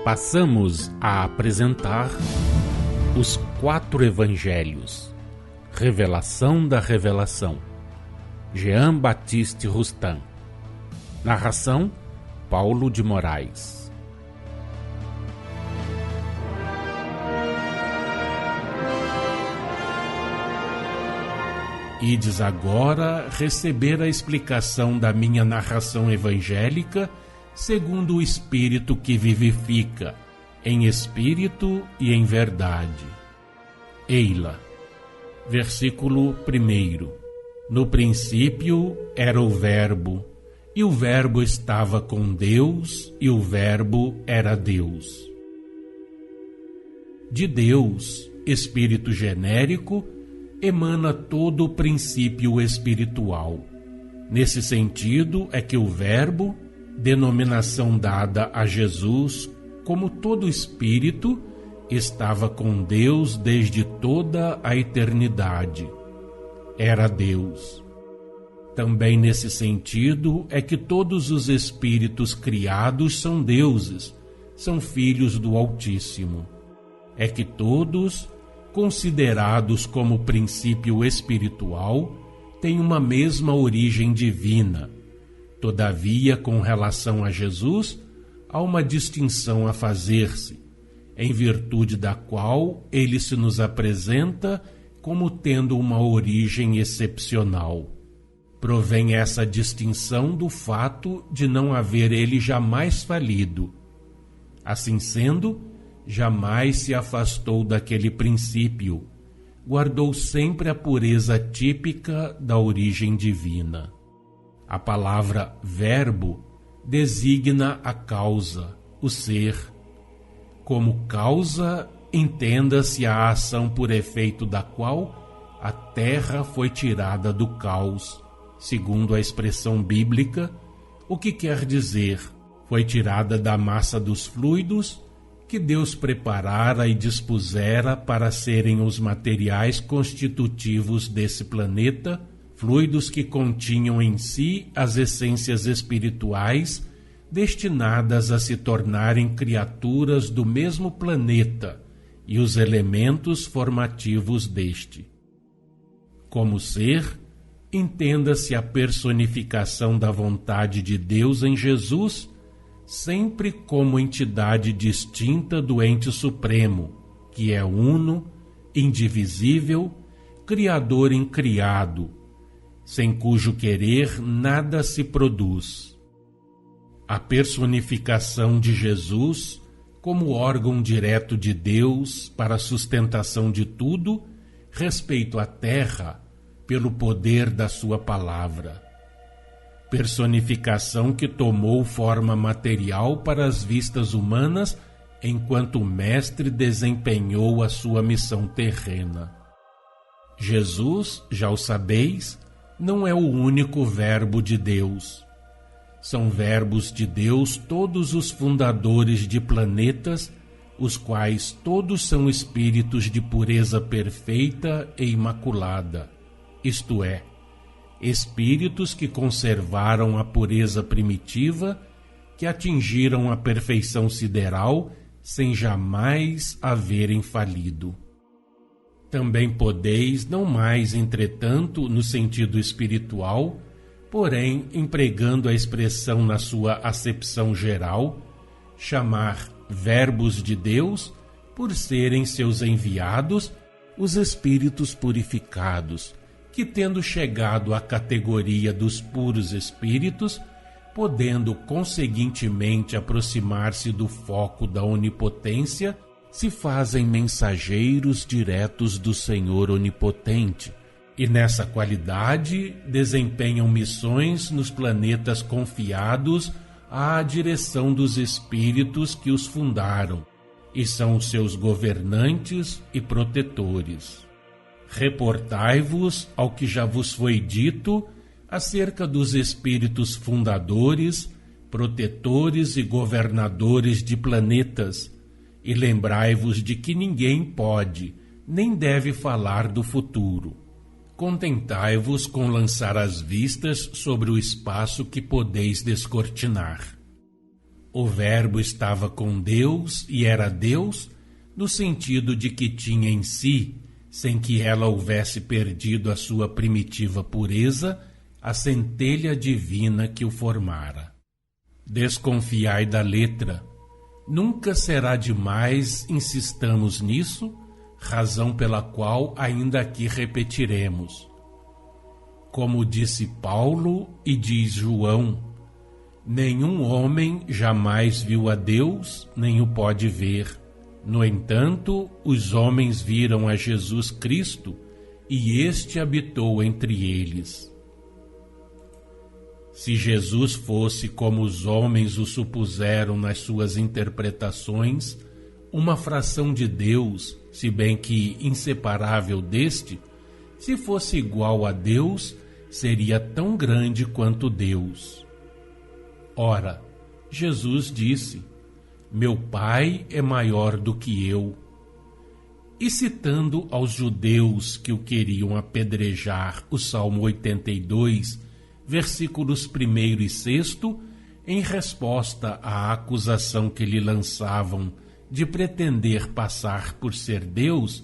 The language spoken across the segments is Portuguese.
Passamos a apresentar os 4 Evangelhos, Revelação da Revelação, Jean Baptiste Rustin. Narração, Paulo de Moraes. Ides agora receber a explicação da minha narração evangélica segundo o Espírito que vivifica, em espírito e em verdade. Eila. Versículo 1. No princípio era o Verbo, e o Verbo estava com Deus, e o Verbo era Deus. De Deus, espírito genérico, emana todo o princípio espiritual. Nesse sentido é que o Verbo, denominação dada a Jesus, como todo espírito, estava com Deus desde toda a eternidade. Era Deus. Também nesse sentido é que todos os espíritos criados são deuses, são filhos do Altíssimo. É que todos, considerados como princípio espiritual, têm uma mesma origem divina. Todavia, com relação a Jesus, há uma distinção a fazer-se, em virtude da qual ele se nos apresenta como tendo uma origem excepcional. Provém essa distinção do fato de não haver ele jamais falido. Assim sendo, jamais se afastou daquele princípio, guardou sempre a pureza típica da origem divina. A palavra verbo designa a causa, o ser. Como causa, entenda-se a ação por efeito da qual a terra foi tirada do caos, segundo a expressão bíblica, o que quer dizer, foi tirada da massa dos fluidos que Deus preparara e dispusera para serem os materiais constitutivos desse planeta, fluidos que continham em si as essências espirituais destinadas a se tornarem criaturas do mesmo planeta e os elementos formativos deste. Como ser, entenda-se a personificação da vontade de Deus em Jesus, sempre como entidade distinta do ente supremo, que é uno, indivisível, criador incriado, sem cujo querer nada se produz. A personificação de Jesus, como órgão direto de Deus para a sustentação de tudo, respeito à terra, pelo poder da sua palavra. Personificação que tomou forma material para as vistas humanas, enquanto o Mestre desempenhou a sua missão terrena. Jesus, já o sabeis, não é o único Verbo de Deus. São verbos de Deus todos os fundadores de planetas, os quais todos são espíritos de pureza perfeita e imaculada, isto é, espíritos que conservaram a pureza primitiva, que atingiram a perfeição sideral sem jamais haverem falido. Também podeis, não mais, entretanto, no sentido espiritual, porém, empregando a expressão na sua acepção geral, chamar verbos de Deus, por serem seus enviados, os espíritos purificados, que tendo chegado à categoria dos puros espíritos, podendo conseguintemente aproximar-se do foco da onipotência, se fazem mensageiros diretos do Senhor Onipotente, e nessa qualidade desempenham missões nos planetas confiados à direção dos espíritos que os fundaram, e são os seus governantes e protetores. Reportai-vos ao que já vos foi dito acerca dos espíritos fundadores, protetores e governadores de planetas, e lembrai-vos de que ninguém pode, nem deve falar do futuro. Contentai-vos com lançar as vistas sobre o espaço que podeis descortinar. O Verbo estava com Deus e era Deus, no sentido de que tinha em si, sem que ela houvesse perdido a sua primitiva pureza, a centelha divina que o formara. Desconfiai da letra. Nunca será demais insistamos nisso, razão pela qual ainda aqui repetiremos. Como disse Paulo e diz João, nenhum homem jamais viu a Deus, nem o pode ver. No entanto, os homens viram a Jesus Cristo, e este habitou entre eles. Se Jesus fosse como os homens o supuseram nas suas interpretações, uma fração de Deus, se bem que inseparável deste, se fosse igual a Deus, seria tão grande quanto Deus. Ora, Jesus disse, meu Pai é maior do que eu. E citando aos judeus que o queriam apedrejar o Salmo 82, versículos 1 e 6, em resposta à acusação que lhe lançavam de pretender passar por ser Deus,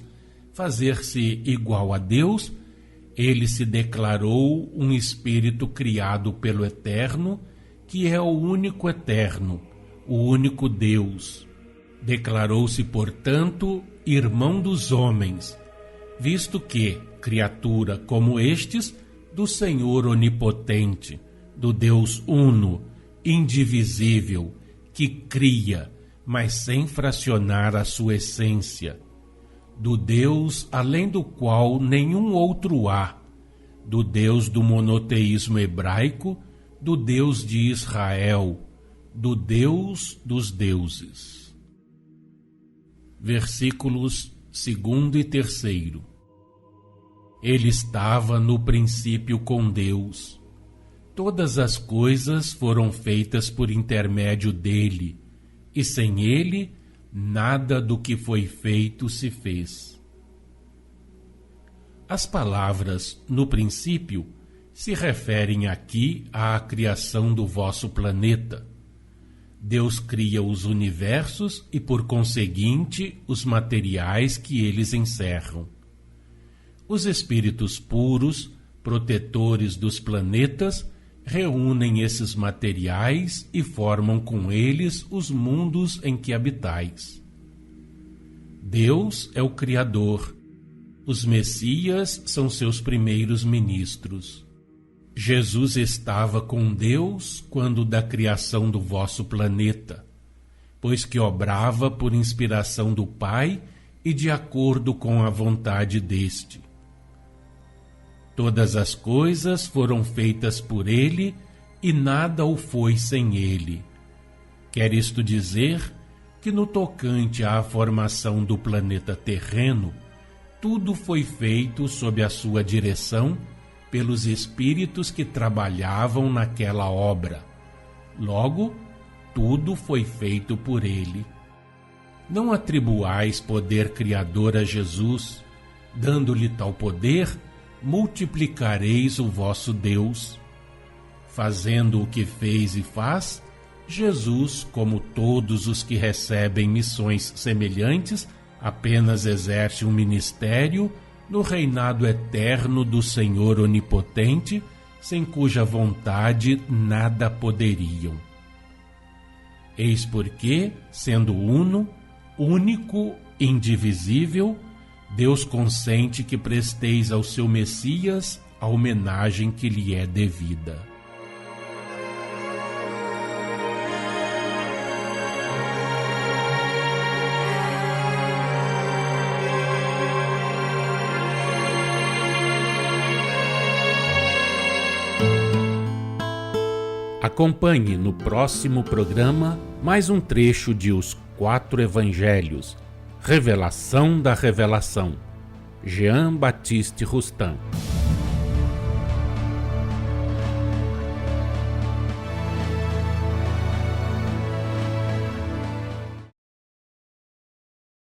fazer-se igual a Deus, ele se declarou um espírito criado pelo Eterno, que é o único Eterno, o único Deus. Declarou-se, portanto, irmão dos homens, visto que, criatura como estes, do Senhor onipotente, do Deus uno, indivisível, que cria, mas sem fracionar a sua essência, do Deus além do qual nenhum outro há, do Deus do monoteísmo hebraico, do Deus de Israel, do Deus dos deuses. Versículos 2 e 3. Ele estava no princípio com Deus. Todas as coisas foram feitas por intermédio dele, e sem ele, nada do que foi feito se fez. As palavras no princípio se referem aqui à criação do vosso planeta. Deus cria os universos e, por conseguinte, os materiais que eles encerram. Os espíritos puros, protetores dos planetas, reúnem esses materiais e formam com eles os mundos em que habitais. Deus é o Criador. Os Messias são seus primeiros ministros. Jesus estava com Deus quando da criação do vosso planeta, pois que obrava por inspiração do Pai e de acordo com a vontade deste. Todas as coisas foram feitas por ele e nada o foi sem ele. Quer isto dizer que no tocante à formação do planeta terreno, tudo foi feito sob a sua direção pelos espíritos que trabalhavam naquela obra. Logo, tudo foi feito por ele. Não atribuais poder criador a Jesus, dando-lhe tal poder, multiplicareis o vosso Deus. Fazendo o que fez e faz, Jesus, como todos os que recebem missões semelhantes, apenas exerce um ministério no reinado eterno do Senhor onipotente, sem cuja vontade nada poderiam. Eis porque, sendo uno, único, indivisível, Deus consente que presteis ao seu Messias a homenagem que lhe é devida. Acompanhe no próximo programa mais um trecho de Os Quatro Evangelhos, Revelação da Revelação, Jean Baptiste Rustin.